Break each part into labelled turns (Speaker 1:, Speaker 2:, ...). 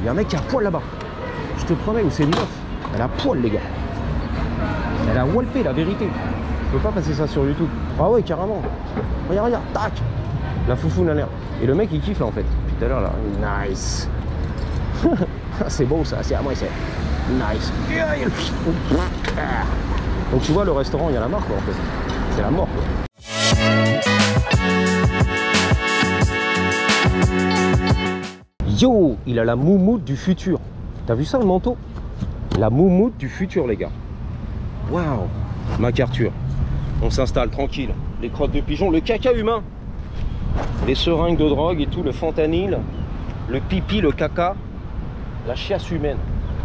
Speaker 1: Il y a un mec qui a poil là-bas. Je te promets, ou c'est une meuf. Elle a poil, les gars. Elle a walpé, la vérité. Je peux pas passer ça sur YouTube. Ah ouais, carrément. Regarde, regarde, tac. La foufou n'a l'air. Et le mec, il kiffe là en fait. Depuis tout à l'heure là. Nice. C'est beau ça, c'est à moi, c'est nice. Donc tu vois, le restaurant, il y a la marque quoi en fait. C'est la mort quoi. Yo, il a la moumoute du futur. T'as vu ça le manteau? La moumoute du futur les gars. Waouh. MacArthur. On s'installe tranquille. Les crottes de pigeon, le caca humain. Les seringues de drogue et tout, le fentanyl, le pipi, le caca, la chiasse humaine,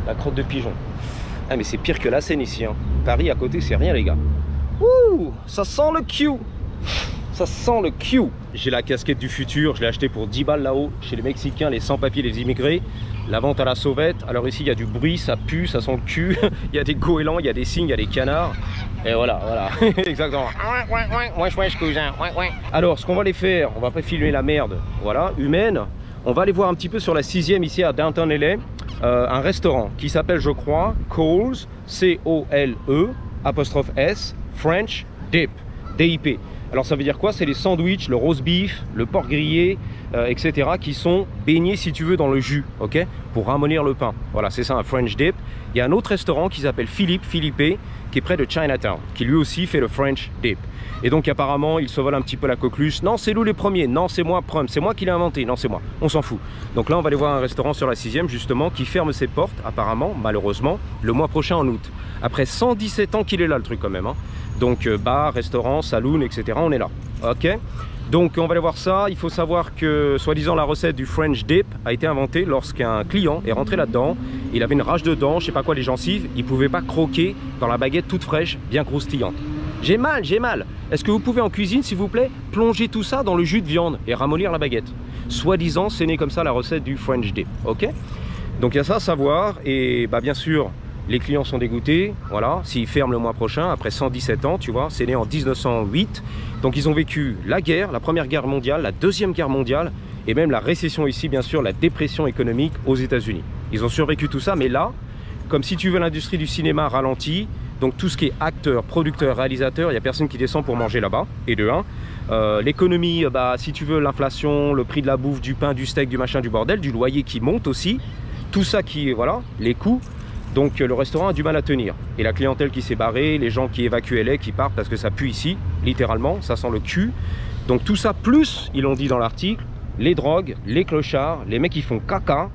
Speaker 1: la crotte de pigeon. Ah mais c'est pire que la Seine ici. Hein. Paris à côté, c'est rien les gars. Ouh, ça sent le Q. Ça sent le Q. J'ai la casquette du futur, je l'ai acheté pour 10 balles là-haut, chez les Mexicains, les sans-papiers, les immigrés. La vente à la sauvette. Alors ici, il y a du bruit, ça pue, ça sent le cul. Il y a des goélands, il y a des cygnes, il y a des canards. Et voilà, voilà. Exactement. Cousin. Alors, ce qu'on va aller faire, on va pas filmer la merde, voilà, humaine. On va aller voir un petit peu sur la 6e ici à Downtown LA, un restaurant qui s'appelle, je crois, Cole's, C-O-L-E, apostrophe S, French Dip, D-I-P. Alors ça veut dire quoi? C'est les sandwichs, le roast beef, le porc grillé, etc. qui sont baignés si tu veux dans le jus, ok? Pour ramollir le pain. Voilà, c'est ça un French dip. Il y a un autre restaurant qui s'appelle Philippe, qui est près de Chinatown, qui lui aussi fait le French dip. Et donc apparemment, il se vole un petit peu la coqueluche. Non, c'est nous les premiers. Non, c'est moi, c'est moi qui l'ai inventé. Non, c'est moi. On s'en fout. Donc là, on va aller voir un restaurant sur la 6e justement qui ferme ses portes, apparemment, malheureusement, le mois prochain en août. Après 117 ans qu'il est là, le truc quand même. Hein. Donc bar, restaurant, saloon, etc. On est là. Ok. Donc on va aller voir ça. Il faut savoir que soi-disant la recette du French dip a été inventée lorsqu'un client est rentré là-dedans. Il avait une rage de dents, je sais pas quoi, les gencives. Il pouvait pas croquer dans la baguette toute fraîche, bien croustillante. J'ai mal, j'ai mal. Est-ce que vous pouvez en cuisine, s'il vous plaît, plonger tout ça dans le jus de viande et ramollir la baguette? Soi-disant, c'est né comme ça la recette du French dip. Ok. Donc il y a ça à savoir. Et bah bien sûr, les clients sont dégoûtés, voilà, s'ils ferment le mois prochain, après 117 ans, tu vois, c'est né en 1908. Donc ils ont vécu la guerre, la première guerre mondiale, la deuxième guerre mondiale, et même la récession ici, bien sûr, la dépression économique aux États-Unis. Ils ont survécu tout ça, mais là, comme si tu veux l'industrie du cinéma ralentit, donc tout ce qui est acteur, producteur, réalisateur, il n'y a personne qui descend pour manger là-bas, et de un. L'économie, bah, si tu veux, l'inflation, le prix de la bouffe, du pain, du steak, du machin, du bordel, du loyer qui monte aussi, tout ça qui, voilà, les coûts. Donc le restaurant a du mal à tenir. Et la clientèle qui s'est barrée, les gens qui évacuent LA, qui partent parce que ça pue ici, littéralement, ça sent le cul. Donc tout ça, plus, ils l'ont dit dans l'article, les drogues, les clochards, les mecs qui font caca,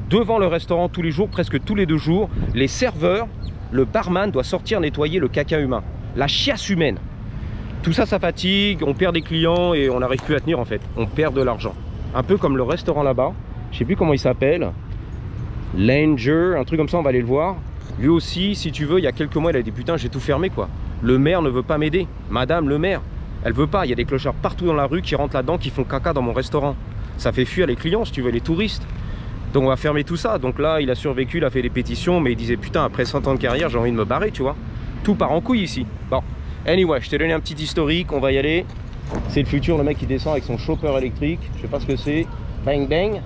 Speaker 1: devant le restaurant tous les jours, presque tous les 2 jours, les serveurs, le barman doit sortir nettoyer le caca humain, la chiasse humaine. Tout ça, ça fatigue, on perd des clients et on n'arrive plus à tenir en fait. On perd de l'argent. Un peu comme le restaurant là-bas, je sais plus comment il s'appelle. Langer, un truc comme ça, on va aller le voir. Lui aussi, si tu veux, il y a quelques mois, il a dit putain, j'ai tout fermé quoi. Le maire ne veut pas m'aider. Madame le maire, elle veut pas. Il y a des clochards partout dans la rue qui rentrent là-dedans, qui font caca dans mon restaurant. Ça fait fuir les clients, si tu veux, les touristes. Donc on va fermer tout ça. Donc là, il a survécu, il a fait des pétitions, mais il disait putain, après 100 ans de carrière, j'ai envie de me barrer, tu vois. Tout part en couille ici. Bon, anyway, je t'ai donné un petit historique, on va y aller. C'est le futur, le mec qui descend avec son chopper électrique. Je sais pas ce que c'est. Bang bang.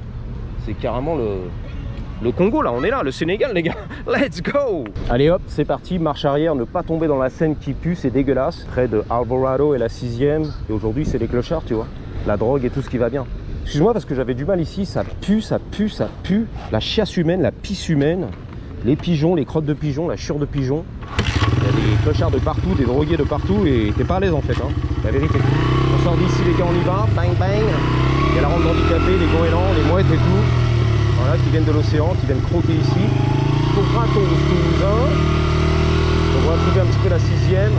Speaker 1: C'est carrément le Congo là, on est là, le Sénégal les gars, let's go. Allez hop, c'est parti, marche arrière, ne pas tomber dans la Seine qui pue, c'est dégueulasse. Près de Alvarado et la 6e, et aujourd'hui c'est les clochards, tu vois. La drogue et tout ce qui va bien. Excuse-moi parce que j'avais du mal ici, ça pue, ça pue, ça pue. La chiasse humaine, la pisse humaine, les pigeons, les crottes de pigeons, la chure de pigeons. Il y a des clochards de partout, des drogués de partout, et t'es pas à l'aise en fait, hein, la vérité. On sort d'ici les gars, on y va, bang bang. Il y a la rampe handicapée, les goélands, les mouettes et tout. Voilà, qui viennent de l'océan, qui viennent croquer ici. Donc on va trouver un petit peu la 6e.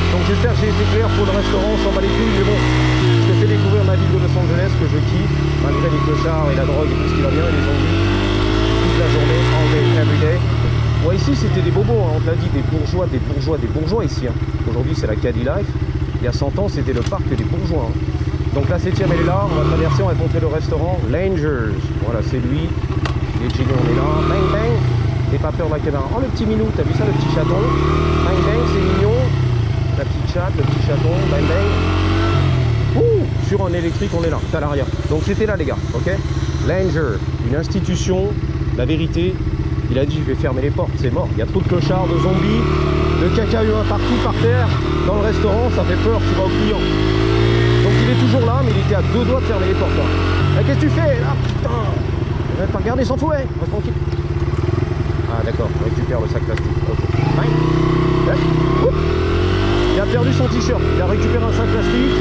Speaker 1: Donc j'espère que j'ai été clair pour le restaurant, on s'en bat les couilles, mais bon, je te fais découvrir ma ville de Los Angeles que je kiffe, malgré les clochards et la drogue et tout ce qui va bien, et les zombies, toute la journée, all day, every day. Ouais, ici c'était des bobos, hein, on te l'a dit, des bourgeois ici. Hein. Aujourd'hui c'est la Caddy Life, il y a 100 ans c'était le parc des bourgeois. Hein. Donc la 7e elle est là, on va traverser, on va montrer le restaurant Langers. Voilà, c'est lui. Les Chili, on est là. Bang bang. T'es pas peur de la caméra. Oh le petit minou, t'as vu ça, le petit chaton? Bang bang, c'est mignon. La petite chatte, le petit chaton. Bang bang. Ouh, sur un électrique, on est là, c'est à l'arrière. Donc c'était là les gars, ok? Langer, une institution, la vérité. Il a dit je vais fermer les portes, c'est mort. Il y a trop de clochards, de zombies, de caca humain partout par terre. Dans le restaurant, ça fait peur, tu vas aux clients. Donc il est toujours là, mais il était à 2 doigts de fermer les portes. Qu'est-ce que tu fais? Ah putain, il va pas regarder, il s'en fout, reste tranquille. Ah d'accord, on récupère le sac plastique. Ok. Il a perdu son t-shirt, il a récupéré un sac plastique.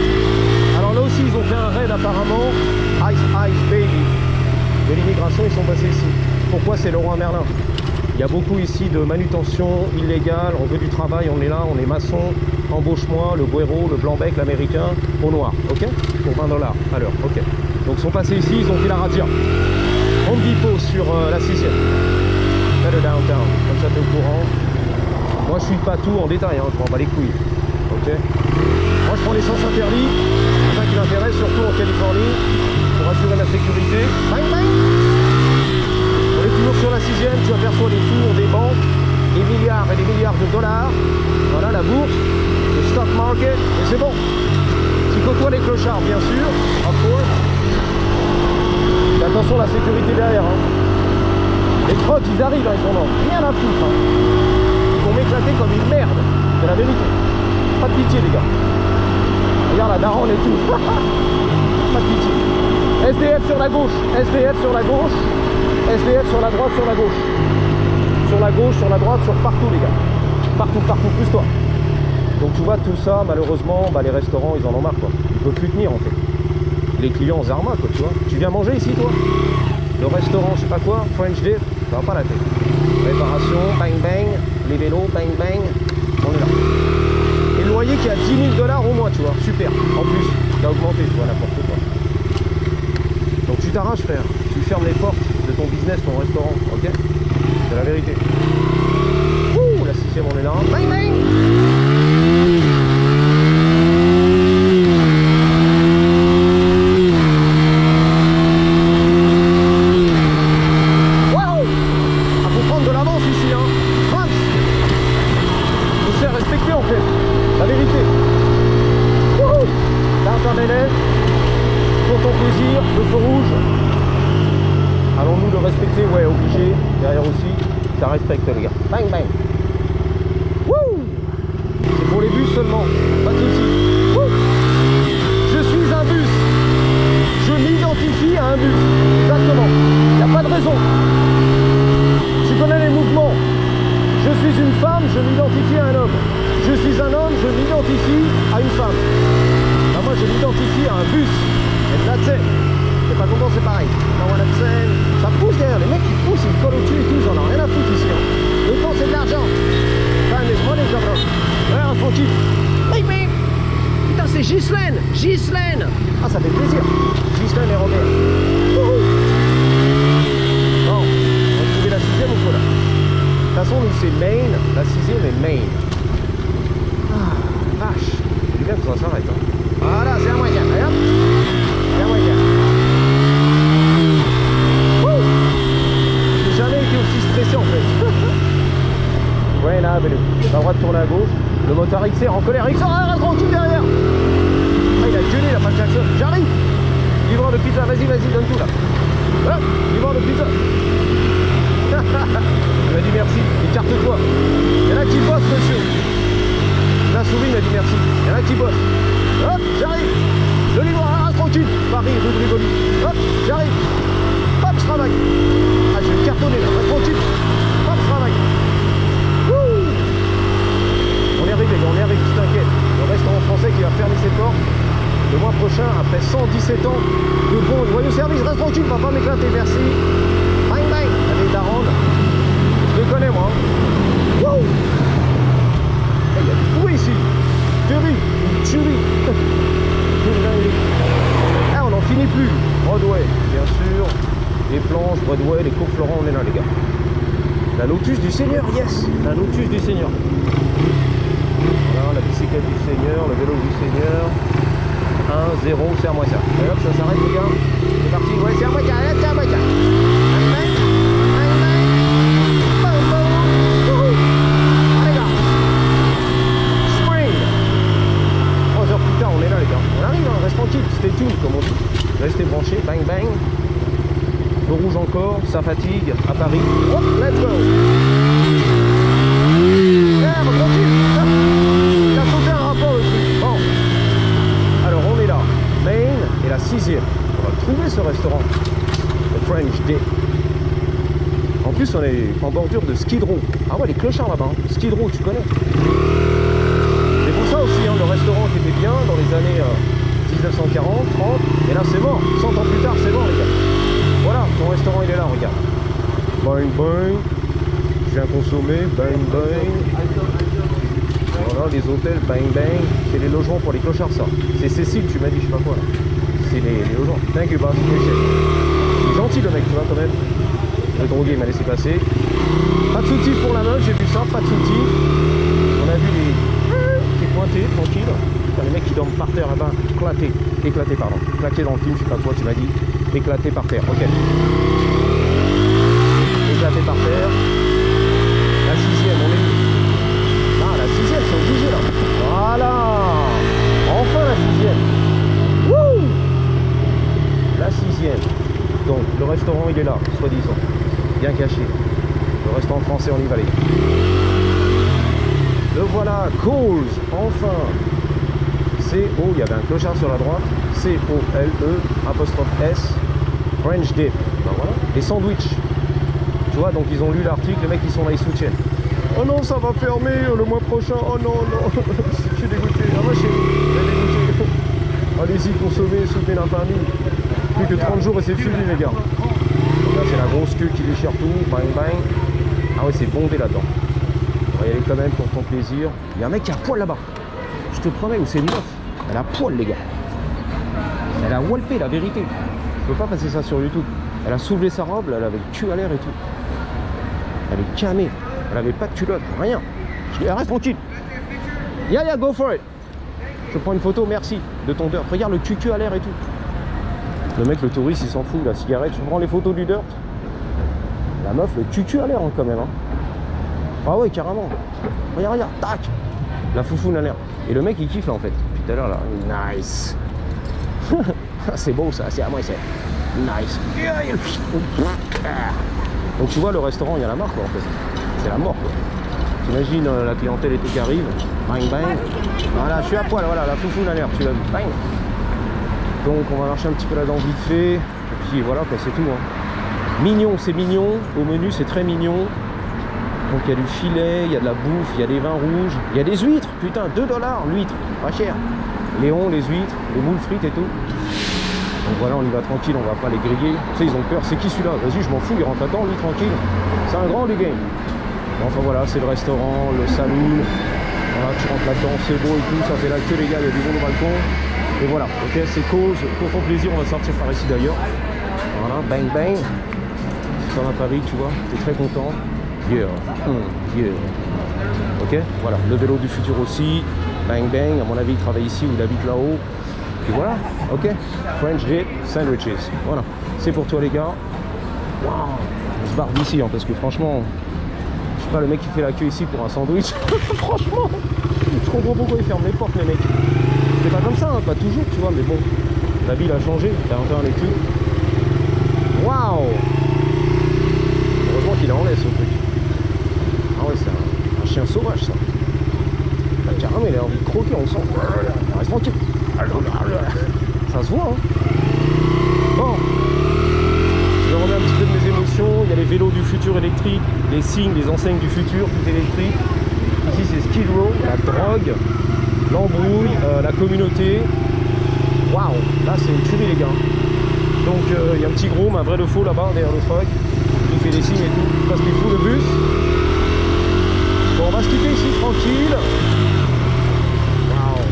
Speaker 1: Alors là aussi, ils ont fait un raid apparemment. Ice Baby. De l'immigration, ils sont passés ici. Pourquoi? C'est Leroy Merlin. Il y a beaucoup ici de manutention illégale, on veut du travail, on est là, on est maçon, embauche-moi, le Guero, le Blanc-Bec, l'américain, au noir, ok? Pour 20 $ à l'heure, ok. Donc ils sont passés ici, ils ont fait la razzia. Home Depot sur la 6e. Là le downtown, comme ça t'es au courant. Moi je suis pas tout en détail, hein, je prends pas les couilles, ok? Moi je prends l'essence interdite, c'est ça qui m'intéresse, surtout en Californie, pour assurer la sécurité. Bang bang! On est toujours sur la 6e, tu aperçois les tours des banques, des milliards et des milliards de dollars. Voilà la bourse, le stock market, et c'est bon. Tu côtoies les clochards, bien sûr, of course. Et attention la sécurité derrière. Hein. Les crocs, ils arrivent, hein, ils en ont rien à foutre. Hein. Ils vont m'éclater comme une merde, c'est la vérité. Pas de pitié, les gars. Regarde la daronne et tout. Pas de pitié. SDF sur la gauche, SDF sur la gauche. SDF sur la droite, sur la gauche. Sur la gauche, sur la droite, sur partout les gars. Partout, partout, plus toi. Donc tu vois tout ça, malheureusement, bah, les restaurants ils en ont marre quoi. Ils peuvent plus tenir en fait. Les clients en zarma quoi, tu vois. Tu viens manger ici toi? Le restaurant, je sais pas quoi, French dip, ça va pas la tête. Réparation, bang bang, les vélos, bang bang, on est là. Et le loyer qui est à 10 000 $ au mois, tu vois, super. En plus, il a augmenté, tu vois, n'importe quoi. Donc tu t'arraches frère, tu fermes les portes de ton business, ton restaurant, ok? C'est la vérité. Ouh, la 6e, on est là. Bang bang! Waouh! Ah, faut prendre de l'avance ici, hein. France! Faut se faire respecter en fait. La vérité. Wouhou! Downtown LA. Pour ton plaisir, le feu rouge. Allons-nous le respecter? Ouais, obligé. Derrière aussi, ça respecte les gars. Bang bang. Wouh! C'est pour les bus seulement. Pas de soucis. Wouh! Je suis un bus. Je m'identifie à un bus. Exactement. Il n'y a pas de raison. Tu connais les mouvements. Je suis une femme, je m'identifie à un homme. Je suis un homme, je m'identifie à une femme. Ben moi, je m'identifie à un bus. Et là, tu sais. T'es pas content, c'est pareil. Ça pousse derrière, les mecs qui poussent, ils collent au-dessus et tout, ils en ont rien à foutre ici. Hein. Le temps c'est de l'argent. Enfin, laisse-moi les argent. Ouais, tranquille. Bing bing. Putain, c'est Ghislaine. Ghislaine. Ah, ça fait plaisir. Ghislaine et Robert. Wouhou. Bon, on va trouver la 6e ou quoi là? De toute façon, nous c'est Maine, la 6e est Maine. Ah, vache. C'est bien que ça s'arrête. Hein. Voilà, c'est un moyen. Allez hop. C'est un moyen. Stressé en fait. Ouais là, t'as le droit de tourner à gauche. Le motard XR en colère. XR, reste tranquille derrière. Ah, il a gueulé, il a pas de klaxon. J'arrive. Livreur de pizza, vas-y, donne tout là. Voilà, livreur de pizza. Il m'a dit merci, écarte-toi. Il y en a qui bossent, monsieur. La souris m'a dit merci. Il y en a qui bossent. Hop, j'arrive. Le livreur, reste tranquille. Paris, rue de Rivoli. Hop, j'arrive. Hop, je travaille. Ah, je vais cartonner là, reste tranquille. Hop, je travaille. Wouh. On est arrivé, tu t'inquiètes. Le restaurant français qui va fermer ses portes le mois prochain, après 117 ans de bons et loyaux services. Reste tranquille, papa m'éclater, merci. Bang bang, allez, daronne. Je le connais moi. Wouh. Il y a du bruit ici. Tuerie, une tuerie. Ah, on n'en finit plus. Broadway, bien sûr. Les planches, Broadway, les cours Florent, on est là les gars. La Lotus du Seigneur, yes. La Lotus du Seigneur. Voilà, la bicyclette du Seigneur, le vélo du Seigneur. 1, 0, c'est à moi ça. Et hop, ça s'arrête les gars. C'est parti, ouais, c'est à moi ça, c'est à moi ça. Allez gars. Spring. 3 heures plus tard, on est là les gars. On arrive, hein, reste tranquille, stay tuned comme on dit. Restez branchés, bang bang. ça fatigue à Paris. Hop, let's go. Il a sauté un rapport aussi. Bon. Alors on est là. Main et la 6e. On va trouver ce restaurant. Le French Dip. En plus on est en bordure de Skid Row. Ah ouais, les clochards là-bas. Skid Row, tu connais. C'est pour ça aussi, hein, le restaurant qui était bien dans les années 1940, 30. Et là c'est mort. 100 ans plus tard c'est mort les gars. Voilà, ton restaurant il est là, regarde. Bang bang. Je viens consommer. Bang bang. Voilà, les hôtels, bang bang. C'est les logements pour les clochards, ça. C'est Cécile, tu m'as dit, je sais pas quoi là. C'est les logements. Thank you, boss. Il est gentil le mec, tu vois, quand même. Le drogué m'a laissé passer. Pas de soucis pour la meuf, j'ai vu ça, pas de soucis. On a vu les pointés, tranquille. Les mecs qui dorment par terre là-bas, éclatés, pardon. Claqués dans le film, je sais pas quoi, tu m'as dit. Éclatés par terre, ok. Éclatés par terre. La 6e, on est où? Ah, la 6e, c'est obligé là. Voilà. Enfin la 6e. Wouh. La 6e. Donc, le restaurant, il est là, soi-disant. Bien caché. Le restaurant français, on y va aller. Le voilà, Coles, enfin. C-O, il y avait un clochard sur la droite. C-O-L-E, apostrophe S, French Dip. Ben voilà. Les sandwichs. Tu vois, donc ils ont lu l'article, les mecs ils sont là, ils soutiennent. Oh non, ça va fermer le mois prochain. Oh non, non. Je suis dégoûté. Ah, moi, je suis dégoûté. Allez-y, consommez, soutenez la famille. Plus que 30 jours et c'est fini, les gars. Là, c'est la grosse queue qui déchire tout. Bang, bang. Ah ouais, c'est bondé là-dedans. On va y aller quand même pour ton plaisir. Il y a un mec qui a poil là-bas. Je te promets, ou c'est une meuf. Elle a poil, les gars. Elle a walpé, la vérité. Je peux pas passer ça sur YouTube. Elle a soulevé sa robe, elle avait le cul à l'air et tout. Elle est camée. Elle avait pas de culotte, rien. Je dis, reste tranquille. Yeah, go for it. Je prends une photo, merci, de ton dirt. Regarde le cul à l'air et tout. Le mec, le touriste, il s'en fout. La cigarette, je prends les photos du dirt. La meuf, le cul à l'air hein, quand même. Hein. Ah ouais, carrément. Regarde, tac. La foufoune à l'air. Et le mec, il kiffe là en fait. Depuis tout à l'heure là. Nice. C'est beau ça, c'est à moi, c'est nice. Donc tu vois, le restaurant, il y a la mort quoi en fait. C'est la mort quoi. T'imagines la clientèle et tout qui arrive. Bang bang. Voilà, je suis à poil, voilà, la foufoune à l'air, tu l'as vu. Bang. Donc on va marcher un petit peu là-dedans vite fait. Et puis voilà quoi, c'est tout. Hein. Mignon, c'est mignon. Au menu, c'est très mignon. Donc il y a du filet, il y a de la bouffe, il y a des vins rouges, il y a des huîtres, putain, 2 $, l'huître, pas cher. Léon, les huîtres, les moules frites et tout. Donc voilà, on y va tranquille, on va pas les griller. Tu sais, ils ont peur, c'est qui celui-là? Vas-y, je m'en fous, il rentre là-dedans, lui, tranquille. C'est un grand, lui, game. Enfin voilà, c'est le restaurant, le saloon. Voilà, tu rentres là-dedans, c'est beau et tout, ça fait la queue, les gars, il y a du monde au balcon. Et voilà, ok, c'est cause, pour ton plaisir, on va sortir par ici d'ailleurs. Voilà, bang bang. Comme à Paris, tu vois, t'es très content. Yeah. Yeah. Ok, voilà, le vélo du futur aussi. Bang bang, à mon avis il travaille ici ou il habite là-haut. Et voilà, ok. French Dip Sandwiches. Voilà, c'est pour toi les gars. Waouh, on se barre d'ici hein, parce que franchement, je sais pas, le mec qui fait la queue ici pour un sandwich. Franchement, je comprends pourquoi ils ferment les portes les mecs. C'est pas comme ça, hein, pas toujours, tu vois, mais bon, la ville a changé, t'as intérêt et tout. Waouh. Heureusement qu'il est en laisse ce truc. Ah ouais, c'est un chien sauvage ça. Bah, carrément, il a envie de croquer, on sent. Reste tranquille. Ça se voit, hein. Bon. Je remets un petit peu de mes émotions. Il y a les vélos du futur électrique, les signes, les enseignes du futur, tout électrique. Ici, c'est Skid Row, la drogue, l'embrouille, la communauté. Waouh, là, c'est une tuerie, les gars. Donc, il y a un petit gros, mais un vrai de faux là-bas, derrière le truck. Il fait des signes et tout, parce qu'il fout le bus. Bon, on va se quitter ici tranquille. Waouh.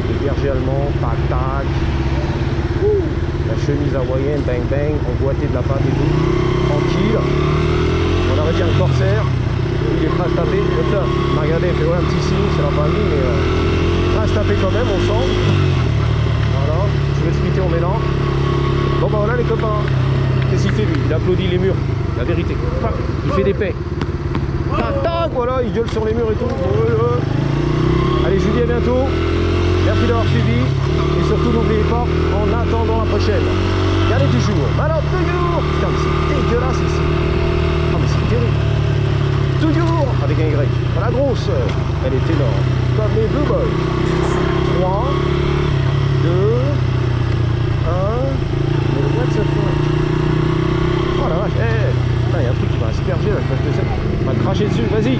Speaker 1: Les bergers allemands, tac tac. La chemise hawaïenne, bang bang, emboîté de la pâte et tout. Tranquille. On aurait dit un corsaire. Il est prêt à se taper. Là, il m'a regardé, il fait ouais, un petit signe, c'est la famille, mais prêt à se taper quand même, on sent. Voilà, je vais expliquer en mélange. Bon bah voilà les copains. Qu'est-ce qu'il fait lui? Il applaudit les murs, la vérité. Il fait des paix. Tac tac, voilà, il gueule sur les murs et tout. Allez, je vous dis à bientôt. Merci d'avoir suivi. Et surtout n'oubliez pas, en attendant la prochaine. Allez, toujours. Alors, toujours. Putain, mais c'est dégueulasse ici. Ah, mais c'est terrible. Toujours avec un Y. La grosse, elle est énorme. Comme les Blue Boys. 3, 2, 1. Mais what the fuck? Oh la vache. Il y a un truc qui va asperger là, je vais te cracher dessus. Vas-y.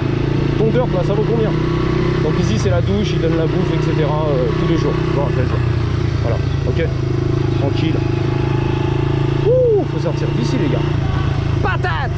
Speaker 1: Ton dirt là, ça vaut combien? Donc ici c'est la douche, ils donnent la bouffe, etc. Tous les jours. Bon, voilà, ok. Tranquille. Ouh, faut sortir d'ici les gars. Patate!